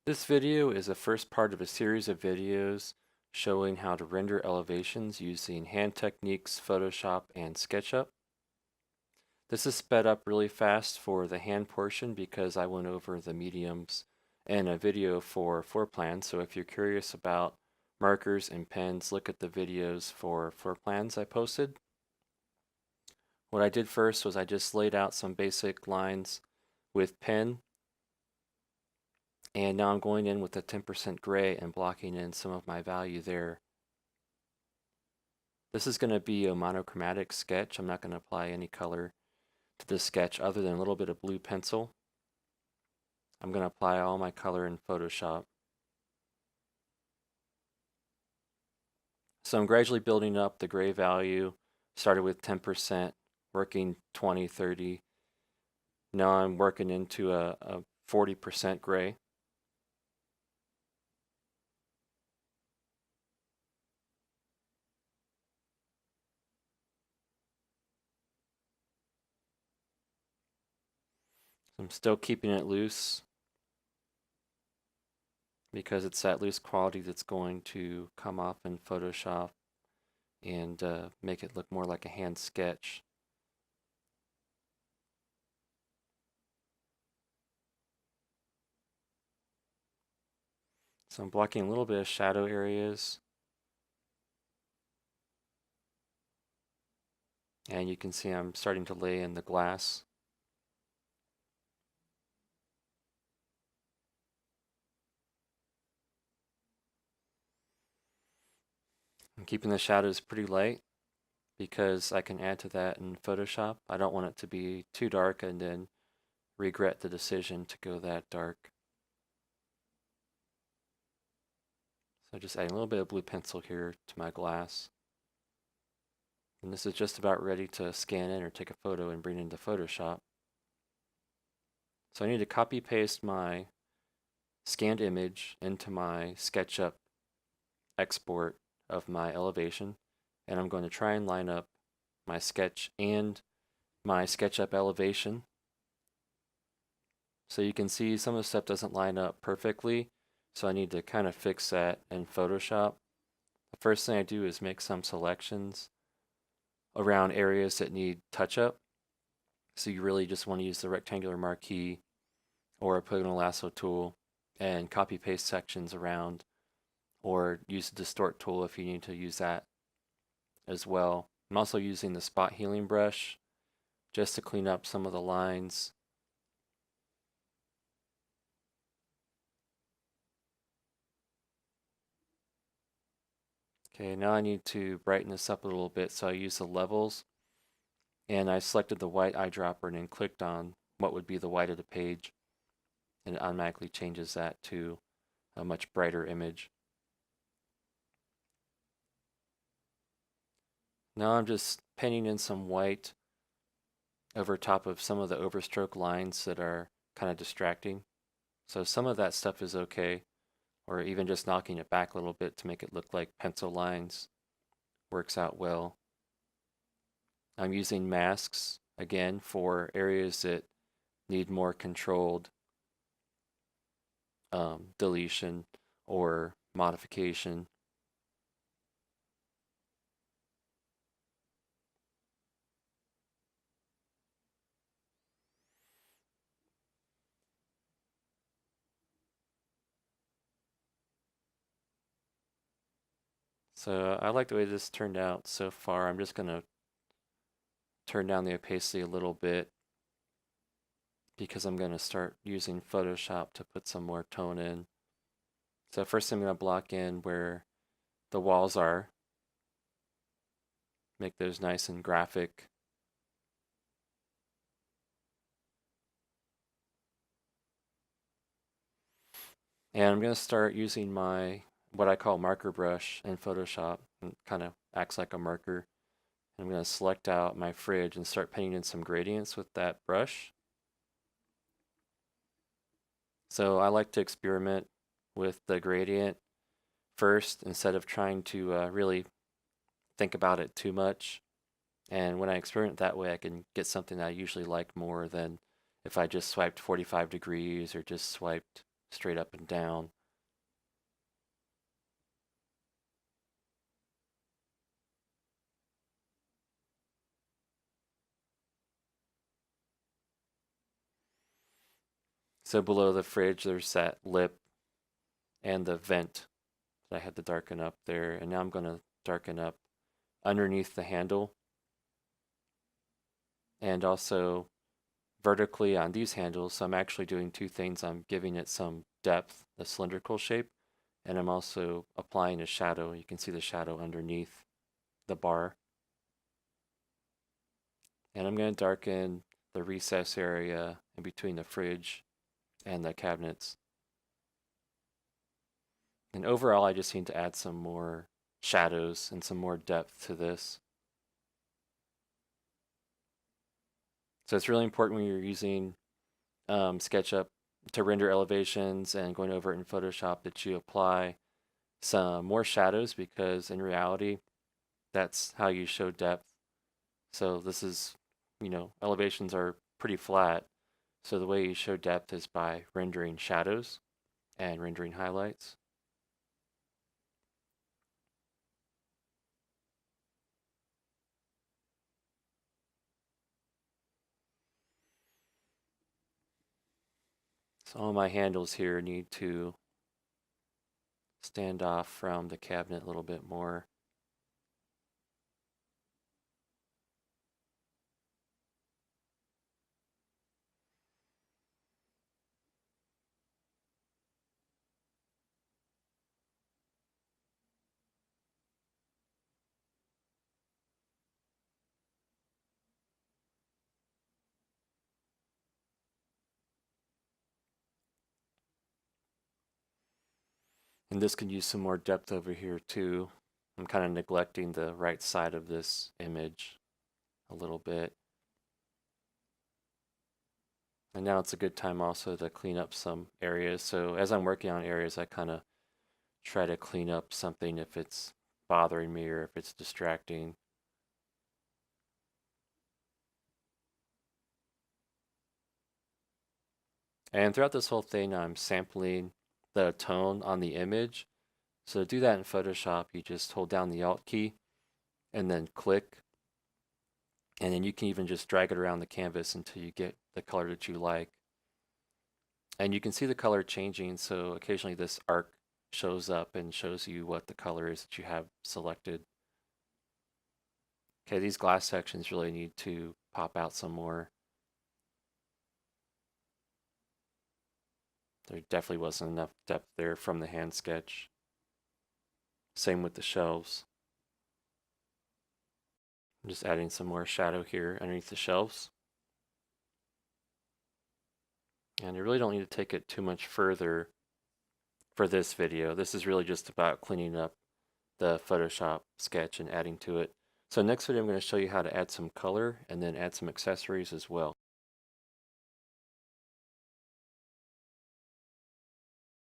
This video is the first part of a series of videos showing how to render elevations using hand techniques Photoshop and SketchUp. This is sped up really fast for the hand portion because I went over the mediums in a video for floor plans. So if you're curious about markers and pens, look at the videos for floor plans I posted. What I did first was I just laid out some basic lines with pen. And now I'm going in with a 10% gray and blocking in some of my value there. This is going to be a monochromatic sketch. I'm not going to apply any color to this sketch other than a little bit of blue pencil. I'm going to apply all my color in Photoshop. So I'm gradually building up the gray value. Started with 10%, working 20, 30. Now I'm working into a 40% gray. I'm still keeping it loose because it's that loose quality that's going to come off in Photoshop and make it look more like a hand sketch. So I'm blocking a little bit of shadow areas. And you can see I'm starting to lay in the glass. I'm keeping the shadows pretty light because I can add to that in Photoshop. I don't want it to be too dark and then regret the decision to go that dark. So just adding a little bit of blue pencil here to my glass. And this is just about ready to scan in or take a photo and bring it into Photoshop. So I need to copy paste my scanned image into my SketchUp export of my elevation, and I'm going to try and line up my sketch and my SketchUp elevation. So you can see some of the stuff doesn't line up perfectly, so I need to kind of fix that in Photoshop. The first thing I do is make some selections around areas that need touch-up. So you really just want to use the rectangular marquee or a polygonal lasso tool and copy paste sections around, or use the distort tool if you need to use that as well. I'm also using the spot healing brush just to clean up some of the lines. Okay, now I need to brighten this up a little bit, so I use the levels, and I selected the white eyedropper and then clicked on what would be the white of the page, and it automatically changes that to a much brighter image. Now I'm just painting in some white over top of some of the overstroke lines that are kind of distracting. So some of that stuff is okay, or even just knocking it back a little bit to make it look like pencil lines works out well. I'm using masks again for areas that need more controlled deletion or modification. So I like the way this turned out so far. I'm just going to turn down the opacity a little bit because I'm going to start using Photoshop to put some more tone in. So first I'm going to block in where the walls are, make those nice and graphic. And I'm going to start using my what I call marker brush in Photoshop. It kind of acts like a marker. I'm going to select out my fridge and start painting in some gradients with that brush. So I like to experiment with the gradient first instead of trying to really think about it too much. And when I experiment that way, I can get something that I usually like more than if I just swiped 45 degrees or just swiped straight up and down. So below the fridge, there's that lip and the vent that I had to darken up there. And now I'm going to darken up underneath the handle and also vertically on these handles. So I'm actually doing two things. I'm giving it some depth, the cylindrical shape, and I'm also applying a shadow. You can see the shadow underneath the bar. And I'm going to darken the recess area in between the fridge and the cabinets. And overall, I just need to add some more shadows and some more depth to this. So it's really important when you're using SketchUp to render elevations and going over it in Photoshop that you apply some more shadows, because in reality, that's how you show depth. So this is, elevations are pretty flat. So the way you show depth is by rendering shadows and rendering highlights. So all my handles here need to stand off from the cabinet a little bit more. And this can use some more depth over here too. I'm kind of neglecting the right side of this image a little bit. And now it's a good time also to clean up some areas. So as I'm working on areas, I kind of try to clean up something if it's bothering me or if it's distracting. And throughout this whole thing, I'm sampling the tone on the image. So to do that in Photoshop, you just hold down the Alt key and then click. And then you can even just drag it around the canvas until you get the color that you like. And you can see the color changing. So occasionally this arc shows up and shows you what the color is that you have selected. Okay, these glass sections really need to pop out some more. There definitely wasn't enough depth there from the hand sketch. Same with the shelves. I'm just adding some more shadow here underneath the shelves. And you really don't need to take it too much further for this video. This is really just about cleaning up the Photoshop sketch and adding to it. So next video I'm going to show you how to add some color and then add some accessories as well.